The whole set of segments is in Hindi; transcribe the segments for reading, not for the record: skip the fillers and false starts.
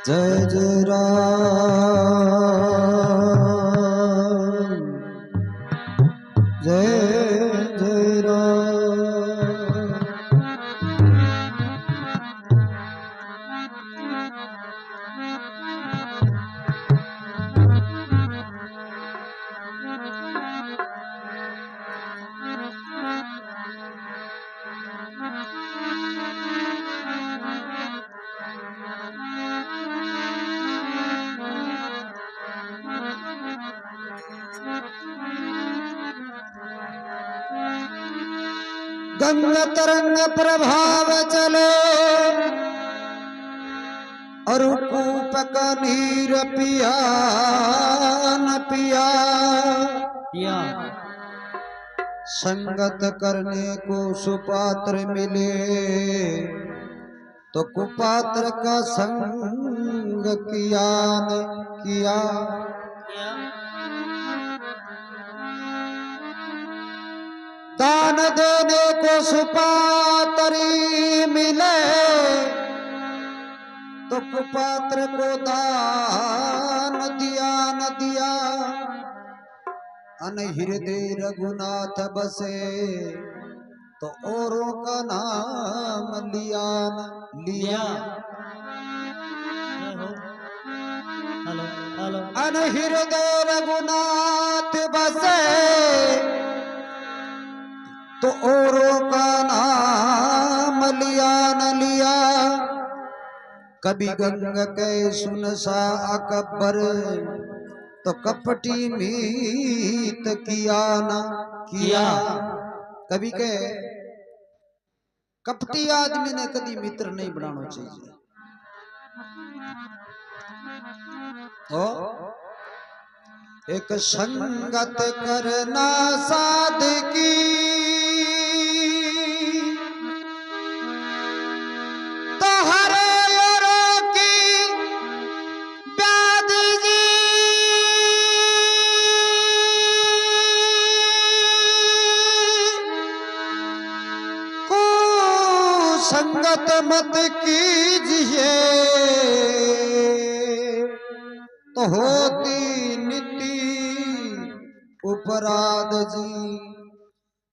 जय जय राम, जय जय राम। गंगा तरंग प्रभाव चले और कूप का नीर पिया न पिया। संगत करने को सुपात्र मिले तो कुपात्र का संग किया न किया। दान देने को सुपात्री मिले तो कुपात्र को दान दिया न दिया। अन हृदय रघुनाथ बसे तो औरों का नाम लिया न लिया। अन हृदय रघुनाथ बसे तो औरों का नाम लिया न लिया। कभी गंग के सुन सा अकबर तो कपटी मीत किया न किया। कभी के कपटी आदमी ने कभी मित्र नहीं बनाना चाहिए। तो एक संगत करना साधकी संगत मत कीजिए तो होती नीति अपराध जी।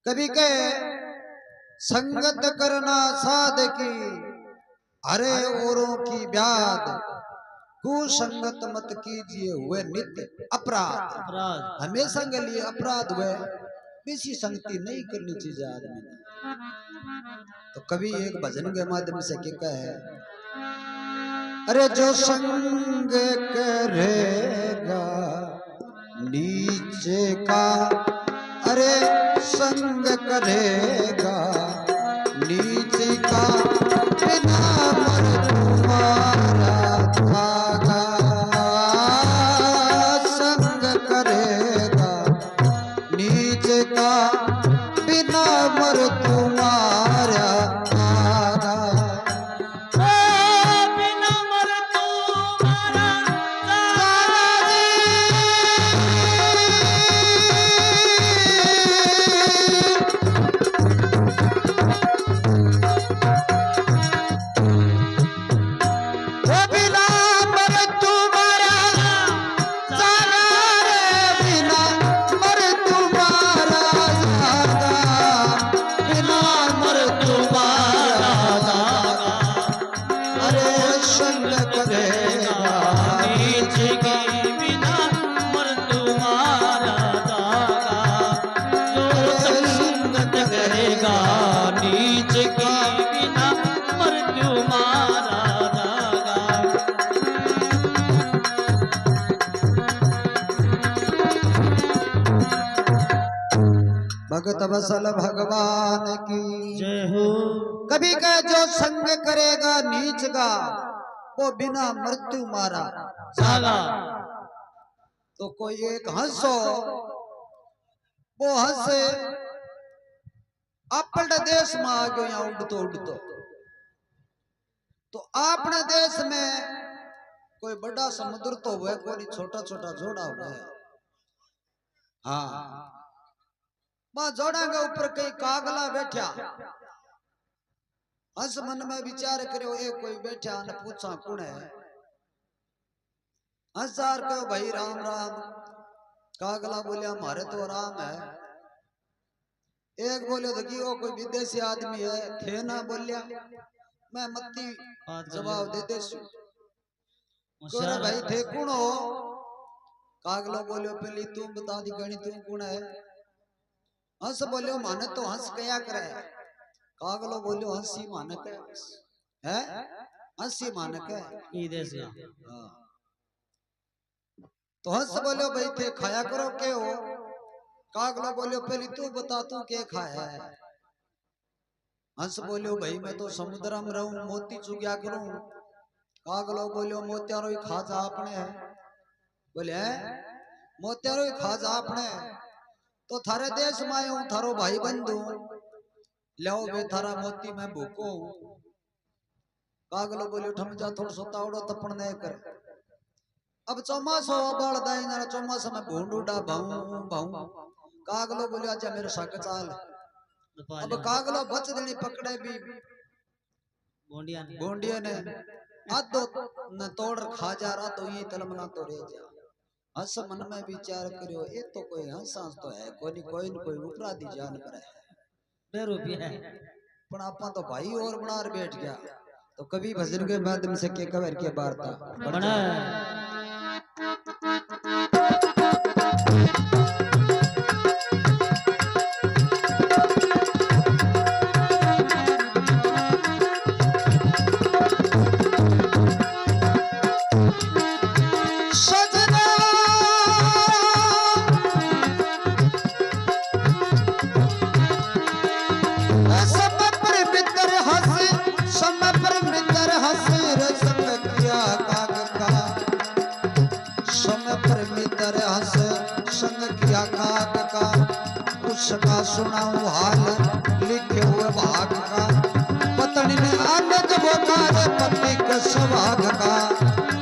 कभी के संगत करना साधकी अरे औरों की व्याध। कुसंगत मत कीजिए हुए नित्य अपराध। हमेशा के लिए अपराध हुए किसी संगति नहीं करनी चाहिए आदमी। तो कभी एक भजन के माध्यम से क्या है, अरे जो संग करेगा नीचे का, अरे संग करेगा नीचे का बिना मर तुम्हारा धागा। संग करेगा नीचे का बिना मर तुम्हारा धागा। बिना मर तुम्हारा भगत वसल भगवान की जय हो। कभी कह जो संग करेगा नीच का वो बिना मृत्यु मारा जागा। तो कोई एक हंसो वो हंसे अपने देश में आ गयो यहाँ उड़तो उड़तो तो अपने देश में कोई बड़ा समुद्र तो हुआ कोई छोटा छोटा जोड़ा हुआ है। हाँ वहां जोड़ा के ऊपर कई कागला बैठा हंस मन में विचार करो ए कोई बैठा ने पूछा कौन है हंसार कहो भाई राम राम कागला बोलिया मारे तो राम है एक बोले तो कि वो कोई विदेशी आदमी है थे ना बोलिया मैं मत्ती जवाब दे दे भाई थे कौन हो कागलो बोलियो पहली तू बता दी गणी तू कौन है हंस बोलियो माने तो हंस कया करे कागलो बोलियो हंसी मानक है हंसी मानक है ई देश है। हाँ। तो हंस बोलियो भाई थे खाया करो के हो कागलो बोलियो पहली तू बता तू के खाया है हंस बोलियो भाई मैं तो समुद्र में रहूं मोती चुग्या करूं कागलो बोलियो मोतियारो ही खाजा आपने है बोले मोतियारो ही खाजा आपने तो थारे देश में आयो थारो भाई बंधु लो बे थारा मोती मैं भूको कागलो बोलियो ठम जा थोड़ा सा तावड़ो तपण नहीं कर अब चौमासो बाल दाई ना चौमासा में भूंड उड़ा भाऊ भाऊ कागलो बोलियो अच्छा मेरे साथ चाल अब कागलो बच देनी पकड़े भी गोंडिया ने आधो न तोड़ खा जा रहा तो ये तलम ना तोड़े जा हंस मन में विचार करियो ये तो कोई हंसांस तो है कोई न कोई उपराधी जानवर है बेरूपी है पण आपा तो भाई और बनार बैठ गया तो कभी भजन के माध्यम से के कवर के वार्ता बना का सुनाऊं हाल लिखे हुए भाग का पत्नी ने आनंद भोगा रे पति के सभाग का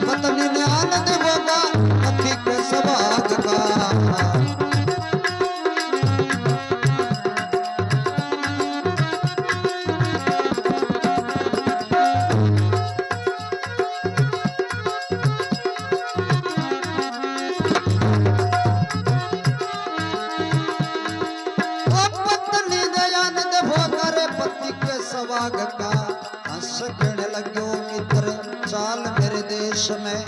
पत्नी ने आनंद भोगा पति के सभाग का का हंस कहने लग्यो मित्र चाल मेरे देश में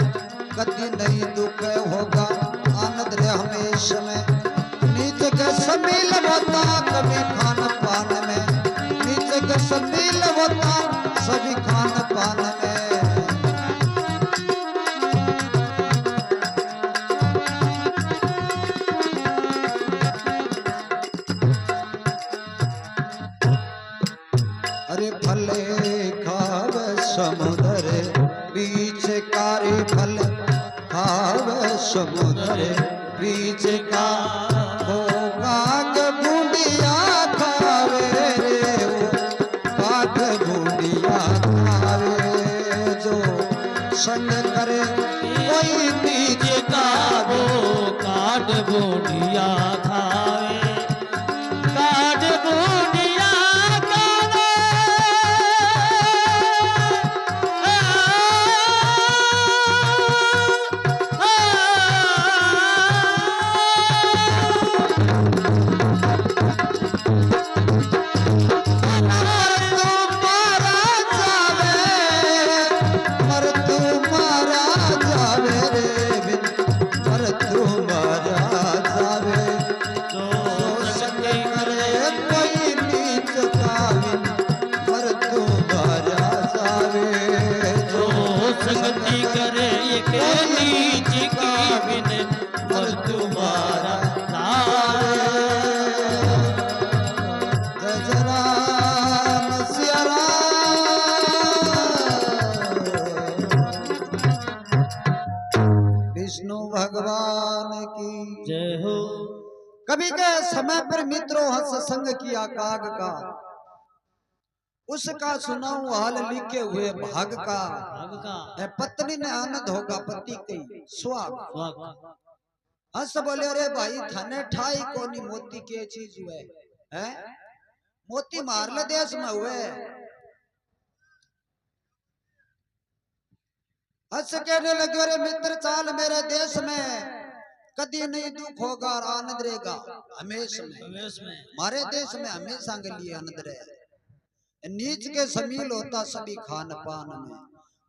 कभी नहीं दुख होगा आनंद रे हमेश में नीच के समील होता कभी खान पान में नीच के समील होता सभी खान पान में फले खावे समुद्र बीच कारी फल खावे समुद्र बीच का काग बूंदिया खावे रे काग बूंदिया खावे जो संग करे कोई बीच का वो काग बूंदिया खावे काग बूंदिया जय राम सिया राम। कभी के समय पर मित्रों हंस संग किया काग का, उसका सुनाऊं हाल लिखे हुए भाग का। भाग का है पत्नी ने आनंद होगा पति की सुहाग। स्वाग हंस बोले रे भाई थाने ठाई कोनी मोती के चीज हुए है, मोती मारले देश में हुए। हंस कहने लगे रे मित्र चाल मेरे देश में, कदी नहीं दुख होगा और आनंद रहेगा हमेशा में। हमारे देश में हमेशा के लिए आनंद रहे। नीच के समील होता सभी खान पान में,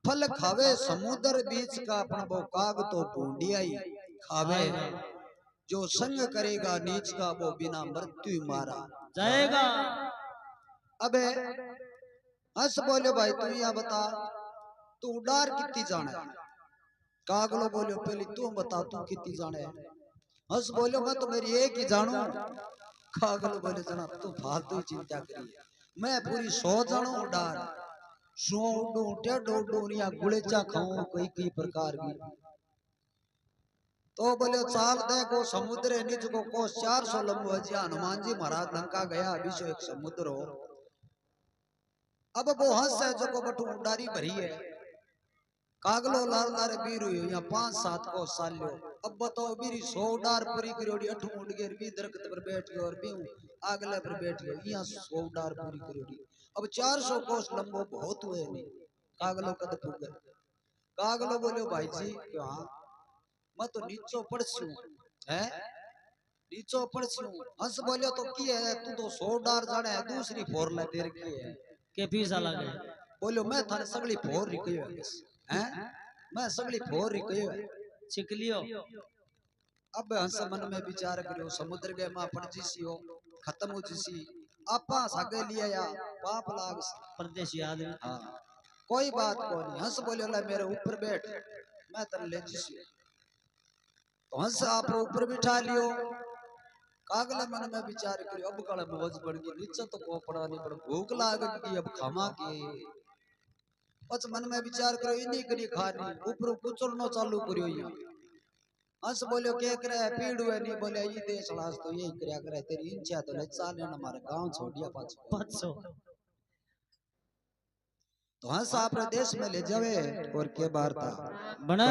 फल खावे समुद्र बीच का अपन वो काग तो बूंदिया ही खावे। जो संग करेगा नीच का वो बिना मृत्यु मारा जाएगा। अबे हंस बोले भाई तू यहाँ बता तू उड़ार कितनी जाने। कागलो बोले पहले तू बता तू कितनी जाने। हंस बोले मैं तो मेरी एक ही जानू। कागलो बोले जना तू फालतू चिंता करी, मैं पूरी 100 जानू उड़ार। 100 उड़ू टेढ़ो उड़ू या गुलेचा खाऊं कई कई प्रकार की। तो बोले चाल देखो समुद्र है नीच को कोस 400 लंबो है। हनुमान जी महाराज लंका गया अभी सो एक समुद्र हो। अब वो हंस है जो को बटू उड़ारी भरी है। कागलो लाल लारे बीरू या 5-7 को साल्यो। अब बताओ बीरी 100 उड़ार पूरी करोड़ी 8 उड़ गए भी दरख्त पर बैठ गए और बीऊ आगले पर बैठ गए यहाँ 100 उड़ार पूरी करोड़ी। अब 400 कोस लंबो बहुत हुए नहीं। कागलो कद फूक गए। कागलो बोलो भाई जी क्यों मैं तो नीचो पड़सू है नीचो पड़सू। हंस बोलियो तो की है तू तो 100 उड़ार जाने है दूसरी फोर ले देर की है के पीसा लगे। बोलो मैं थाने सगली फोर रिकयो है मैं सगली फोर रिकयो है छिक लियो। अब हंस मन में विचार करियो समुद्र के मां पड़ जिसी हो खत्म हो जिसी आपा सागे लिया या पाप लाग परदेसी आदमी। हाँ कोई बात को नहीं। हंस बोले ला मेरे ऊपर बैठ मैं तेरे ले जिसी। तो हंस आप ऊपर बिठा लियो। कागले मन में विचार करियो अब कल मौज बढ़ गई नीचे तो को पड़ा नहीं पर भूख लाग गई अब खामा के। बस मन में विचार करो इन्हीं करी खानी ऊपर कुचरनो चालू करियो ये। हंस बोलियो के करे पीड़ हुए नहीं बोले ये देश लास तो यही करया करे तेरी इच्छा तो ले चाले न हमारे गांव छोड़िया पाछो। तो हंस आपरे देश में ले जावे और के वार्ता बने।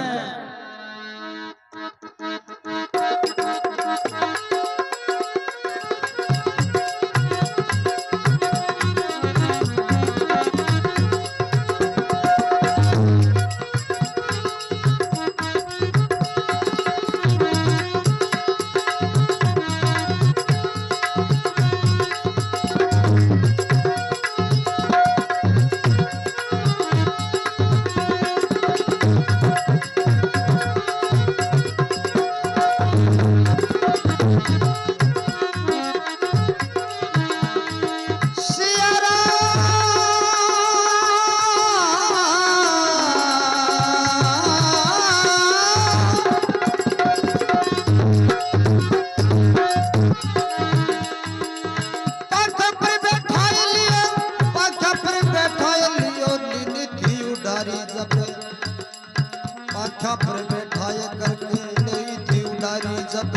पाखा पर बैठाए करके नहीं थी उडारी जब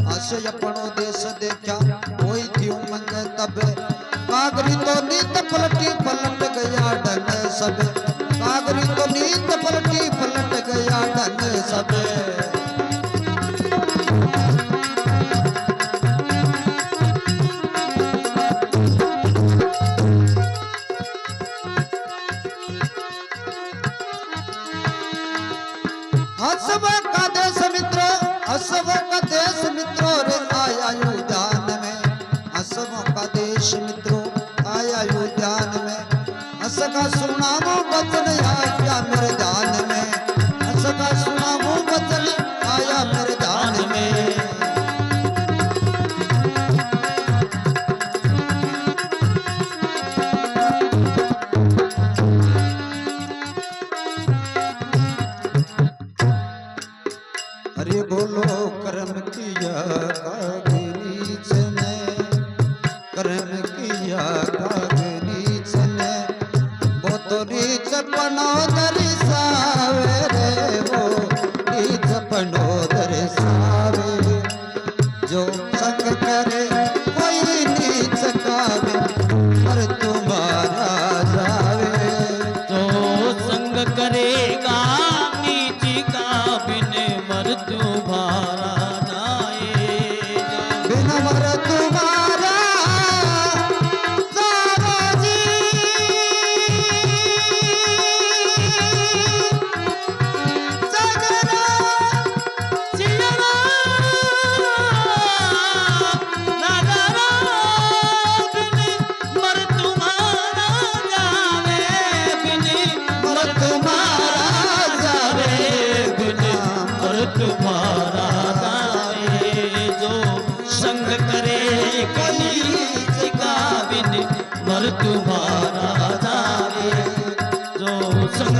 आसे अपनो देश देखा कोई थी उमंग तब। कागरी तो नीत पलटी पलट गया ढंग सब। कागरी तो नीत पलटी पलट गया ढंग सब। हसब का देश मित्रो हसब का देश मित्रो रे आया उद्यान में। हसब का देश मित्रो आया उद्यान में। हस का सुनामो वचन आया मेरे ध्यान में। हस का सुनामो वचन आया मेरे ध्यान में। अरे बोलो कर्म किया कागनीच ने। कर्म किया कागनीच ने। वो तो नीच पनो दर्शावे रे वो नीच पनो दर्शावे। जो संग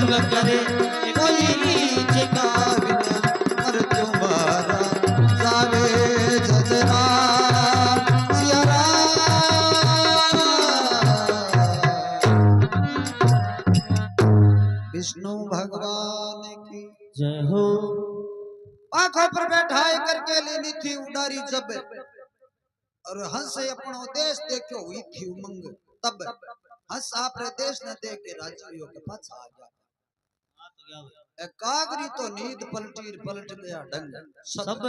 संग करे कोई नीच का बिना मृत्यु मारा जावे जजरा सिया विष्णु भगवान की जय हो। आंखों पर बैठाए करके लेनी थी उडारी जब और हंस अपनो देश देखो हुई थी उमंग तब हंस आपरे देश न देख के राजवीयों के पास आ गया। हाँ तो क्या हुआ? कागरी तो नींद पलटी पलट गया डंग सब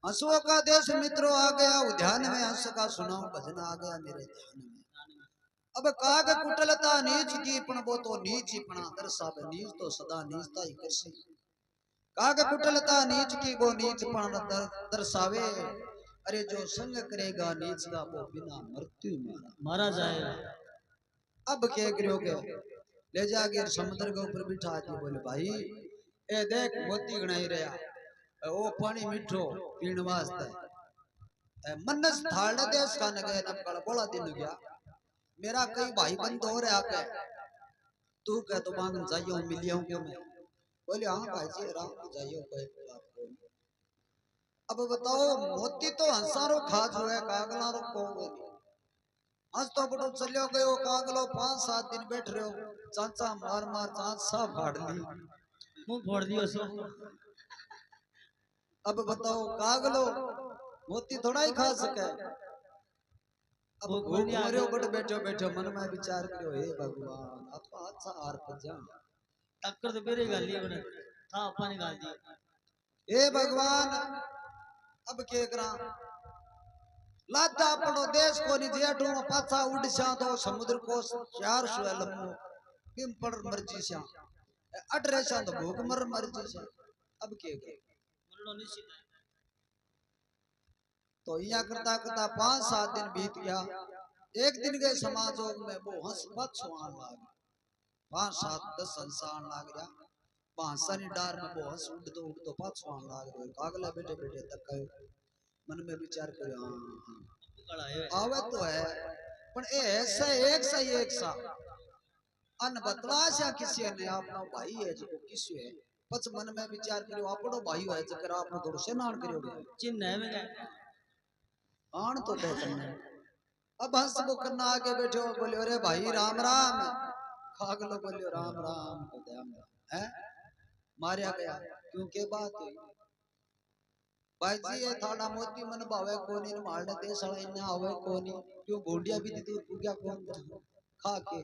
हंसुओं का देश मित्रों आ गया उद्यान में हंस का सुनाओ भजन आ गया मेरे ध्यान में। अब काग कुटलता नीच की पण वो तो नीच ही पना दर्शावे नीच तो सदा नीचता ही करसी। काग कुटलता नीच की वो नीच पण दर्शावे अरे जो संग करेगा नीच का वो बिना मृत्यु मारा जाएगा। अब क्या करोगे ले जाके समुद्र के ऊपर बिठा के बोले भाई ए देख मोती गणाई रहा ओ पानी मिठो पीण वास्ते मनस थाल देश का नगे नपकड़ बोला दिन गया मेरा कई भाई बंद हो रहा के तू कह तो मांगन चाहिए मिलियो क्यों मैं बोले हाँ भाई जी राम को चाहिए कोई बात नहीं। अब बताओ मोती तो हंसारो खा जो है कागलारो को हंस तो बड़ो चलियो गयो कागलो 5-7 दिन बैठ रहे हो चाचा मार मार चांच सा फाड़ ली मुंह फोड़ दियो सो। अब बताओ कागलो मोती थोड़ा ही खा सके। अब भूख मरियो बड़ बैठो बैठो मन में विचार करो हे भगवान आप अच्छा हार पर जा टक्कर तो मेरे गाल लिए बने था अपने गाल दिए। हे भगवान अब के करा लादा पड़ो देश को नि जेठो पाछा उड़सा तो समुद्र को 400 लम्बो बिम पड़ मर्जी से अटरे सा तो भूख मर मर्जी से अब के मरनो निश्चित है। तो यहाँ करता करता 5-7 दिन बीत गया। एक दिन के समाजोग में वो हंस मत सुहान लाग 5-7-10 हंसान लाग गया बांसनी डार में वो हंस उड़ तो पाँच सुहान लाग रहे कागला बैठे बैठे तक मन में विचार करो हाँ आवे तो है पर ऐसा एक सा अन बतला सा किसी ने अपना भाई है जो किसी है पच मन में विचार करो अपनो भाई है जकर आपने थोड़ा से नान करोगे चिन्ह है में आन तो करना अब हंस वो करना आगे बैठे हो बोले अरे भाई राम राम खागलो बोलियो राम राम को ध्यान है मारिया गया क्यों के बात है भाई जी ये थाना मोती मन भावे कोनी न मारने दे साला इन्ने आवे कोनी क्यों भोंडिया भी दूर पूजा कौन खा के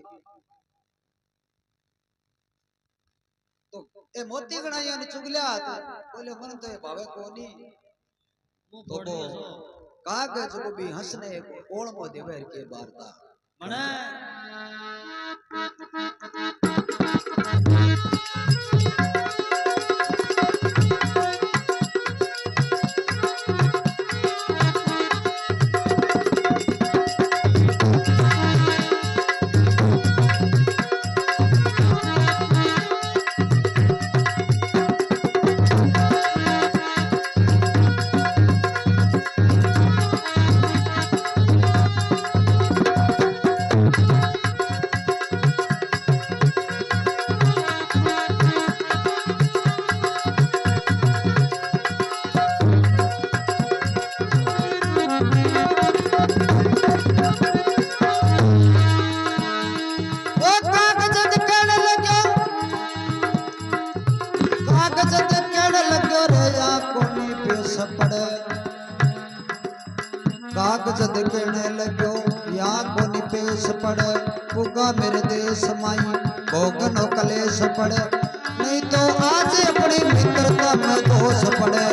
तो ए मोती गणाया ने चुगलिया बोले मन तो भावे कोनी मुंह फोड़ दियो सो। कागज को भी हंसने कोण मो देवे के वार्ता मने कागज कहने लगो या को निपेश पड़े उगा मेरे देश माई भोगनो कलेश पड़े नहीं तो आज अपनी मित्रता में दोष पड़े।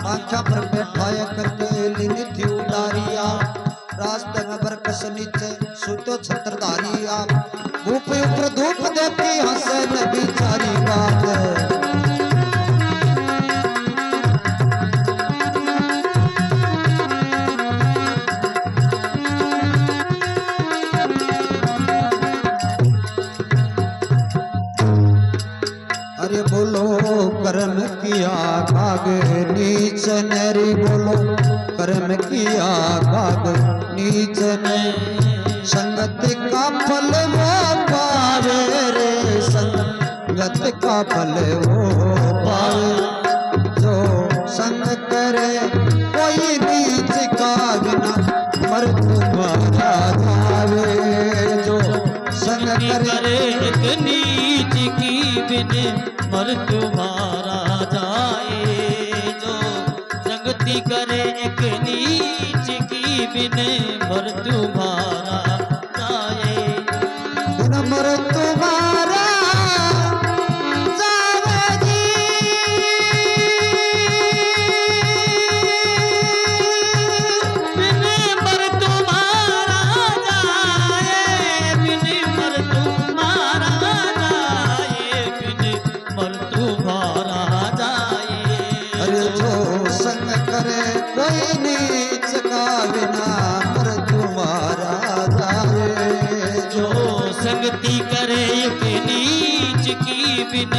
आंखा पर बैठाया करके लिनी थी उडारिया रास्ते में बरकस नीचे सुतो छत्रधारिया धूप ऊपर धूप देती हंसे न बिचारी बात काग नीच नरी बोलो कर्म किया काग नीच ने संगत का फल वो पावे रे संगत का फल वो पावे जो संग करे कोई नीच का बिना मृत्यु मारा जावे जो संग करे एक नीच की बिन मृत्यु मारा जाए जो संगति करे एक नीच की बिन मृत्यु मारा जाए बिन मृत्यु मारा जावे जी बिन मृत्यु मारा जाए बिन मृत्यु मारा जाए बिन मृत्यु मारा जाए अरे जो संग करे कोई नीच का बिना मृत्यु मारा जाए जो संगति करे एक नीच की बिन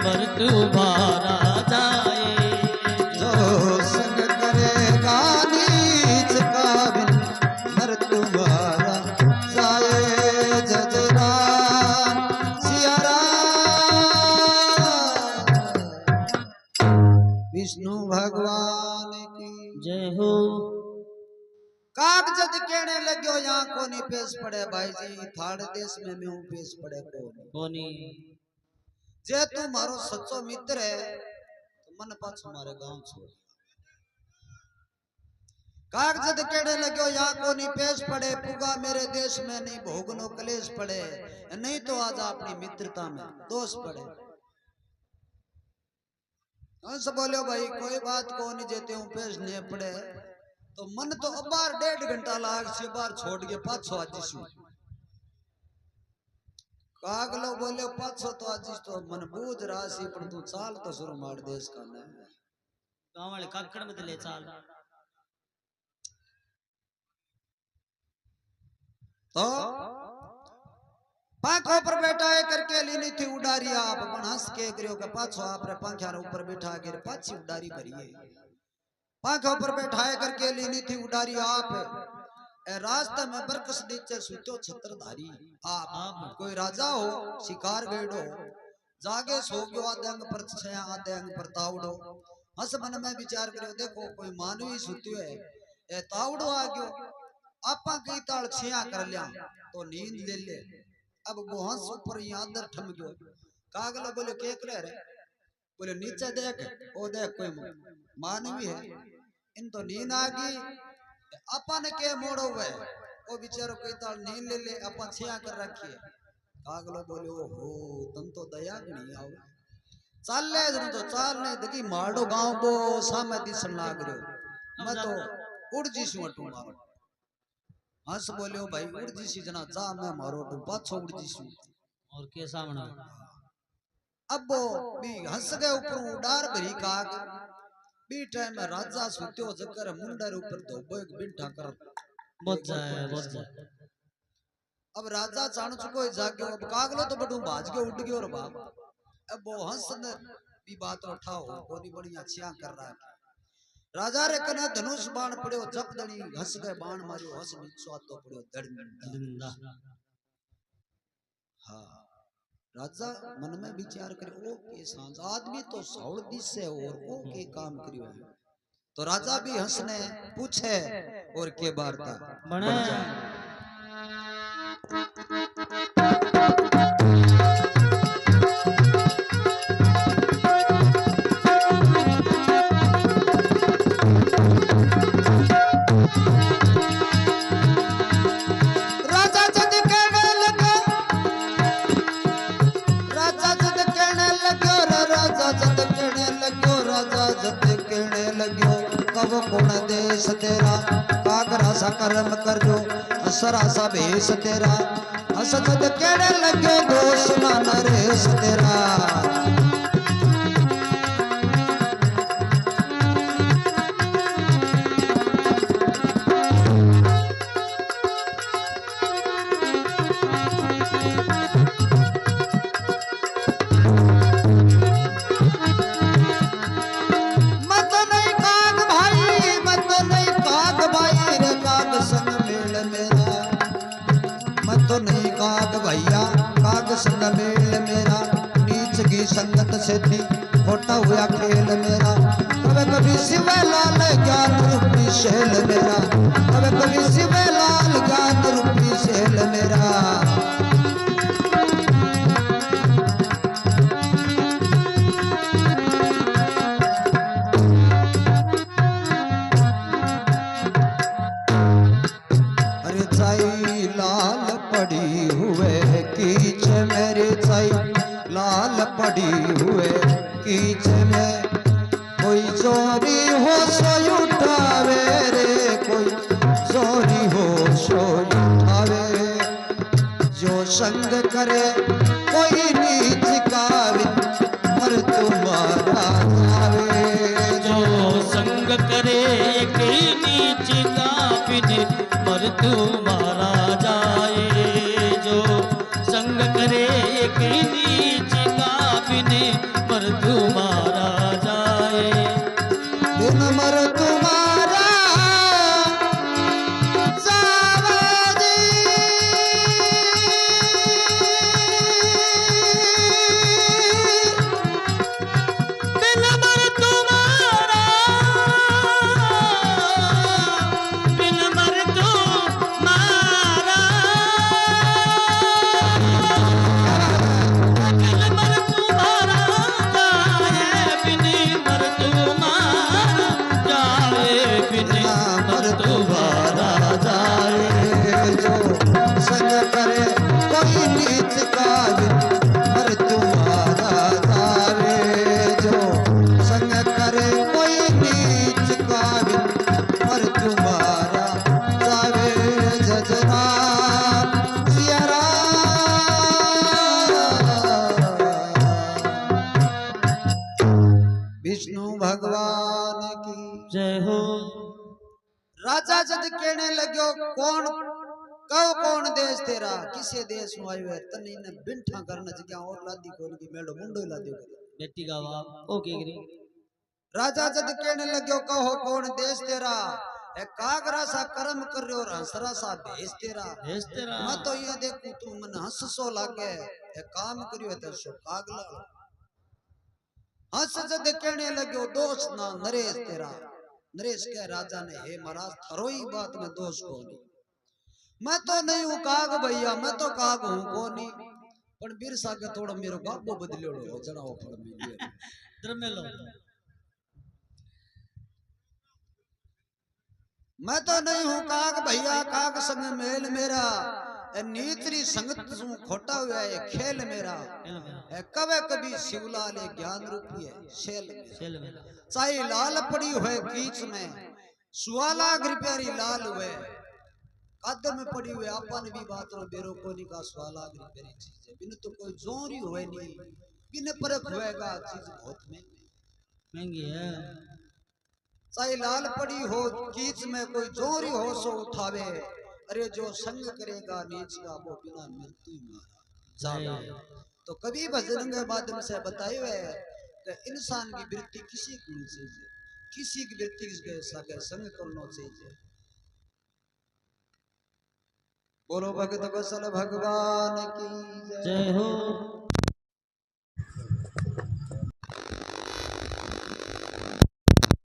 मृत्यु मारा जाए जो संग करेगा नीच का बिन मृत्यु मारा जाए जज राम सिया राम विष्णु भगवान की जय हो कागजद कहने लग्यो यहाँ कोनी पेश पड़े भाई जी थाड़े देश में मैं हूँ पेश पड़े कोनी जे तू मारो सच्चो मित्र है तो मन पाछ हमारे गांव छोड़ कागजद कहने लग्यो यहाँ कोनी पेश पड़े पुगा मेरे देश में नहीं भोगनो कलेश पड़े नहीं तो आज अपनी मित्रता में दोष पड़े हंस बोलो भाई कोई बात को नहीं जेते हूँ पेश नहीं पड़े तो मन तो अबार 1.5 घंटा लाग से बार छोड़ के पाछो आजीशु कागलो बोले पाछो तो आजीश तो मन बूझ रहा सी पर तू चाल तो शुरू मार देश का ने गांव वाले काकड़ में ले चाल तो पंखों पर बैठा है करके लीनी थी उडारी आप पण हंस के करियो के पाछो आपरे पंखा रे ऊपर बैठा के पाछी उडारी करिए पंखों पर बैठाए करके लीनी थी उडारी आप रास्ते में बरकस नीचे सुतो छत्रधारी आप कोई राजा हो शिकार गएडो जागे सो गयो आधे अंग पर छया आधे अंग पर तावड़ो हंस मन में विचार करियो देखो कोई मानवी सुत्यो है ए तावड़ो आ गयो आपा कई ताल छया कर लिया तो नींद ले ले अब वो हंस ऊपर यहाँ अंदर ठम गयो कागला बोले के करे रे बोले नीचे देख ओ देख कोई मानवी है इन तो नींद आ गई अपन के मोड़ो हुए वो बेचारो कोई ताल नींद ले ले अपन छिया कर रखिए कागलो बोले ओ हो तुम तो दया नहीं आओ चल ले जरूर तो चाल नहीं देखी मारो गांव बो सामे दिसन लाग रहो मैं तो उड़ जीसू अटू मारो हंस बोले भाई उड़ जीसी जना जा मैं मारो तू पाछो उड़ जीसू और के सामने अब वो भी हंस गए ऊपर उडार भरी काग बी टाइम में राजा सुत्यो जकर मुंडर ऊपर धोबो एक बिठा कर बहुत जाए अब राजा चाणु चुको जाग्यो अब कागलो तो बडू भाज के उड़ गयो रे बाप अब वो हंस ने भी बात उठाओ कोनी बढ़िया छिया कर रहा है राजा रे कने धनुष बाण पड़यो जप दणी हंस गए बाण मारियो हंस नीचो आतो पड़यो धड़ हां राजा मन में विचार करे ओ के सांझ आदमी तो सौड़ दिसे और ओ के काम करियो है तो राजा भी हंसने पूछे और के वार्ता बने कौन देश तेरा कागरा सा कर्म कर जो असरा सा भेष तेरा असजद केड़े लगे दोष ना नरेश तेरा शैल मेरा, कभी कभी शिव लाल ज्ञान रूपी शैल मेरा। अरे चाई लाल पड़ी हुए कीच मेरे चाई लाल पड़ी हुए कीच में, कोई चोरी हो सो उठावे रे, कोई चोरी हो सो उठावे। जो संग करे कोई नीच कावे, मर तुम्हारा जावे। जो संग करे कई नीच का बिन मर तुम्हारा जाए। जो संग करे कई नीच का बिन मर तुम्हारा जाए। बिन मर तुम्हारा जावे जी। बिन मर तुम्हारा, बिन मर तुम्हारा, बिन मर तुम्हारा जाए। बिन मर तुम्हारा जाए। बिन मर तुम्हारा जाए। जो संग करे कोई नीच काज, मर तुम्हारा जावे। जो संग करे कोई नीच काज, मर तुम्हारा जावे। जजना सिया विष्णु भगवान की जय हो। राजा जद कहने लग्यो कौन कहो कौन देश तेरा, किसे देश में आयो है तने ने बिंठा करना जगह और लादी खोल के मेड़ो मुंडो लादी बेटी का बाप ओ के गिरी। राजा जद कहने लग्यो कहो कौन देश तेरा, है कागरा सा कर्म कर रहे और हंसरा सा भेष तेरा। भेष तेरा। मैं तो ये देखूं तू मन हंस सो लागे, है काम करियो है तो सो कागला। हंस जद कहने लग्यो दोष ना नरेश तेरा। नरेश कह राजा ने हे महाराज थारो ही बात में दोष कोनी, मैं तो नहीं हूं काग भैया, मैं तो काग हूं कोनी। पण बिरसा के थोड़ा मेरो गाबो बदल्योड़ो हो जणाओ फल में धर्मेलो। मैं तो नहीं हूं काग भैया, काग संग मेल मेरा। ए नीतरी संगत सु खोटा हुआ है खेल मेरा। ए कवे कभी शिवलाल ज्ञान रूपी है शेल मेरा। चाहे लाल पड़ी हुए कीच में, सुवाला ग्रिप्यारी लाल हुए कदम में पड़ी हुए। अपन भी बात रो बेरो कोनी का सुवाला ग्रिप्यारी चीज है, बिन तो कोई जोरी हुए नहीं, बिन परख हुएगा चीज बहुत महंगी है। चाहे लाल पड़ी हो कीच में, कोई जोरी हो सो उठावे। अरे जो संग करेगा नीच का वो बिना मृत्यु मारा जावे। तो कभी भजन के माध्यम से बताए हुए कि इंसान की वृत्ति किसी गुण चीज है, किसी की वृत्ति के संग करना चाहिए। बोलो भगत वत्सल भगवान की जय हो।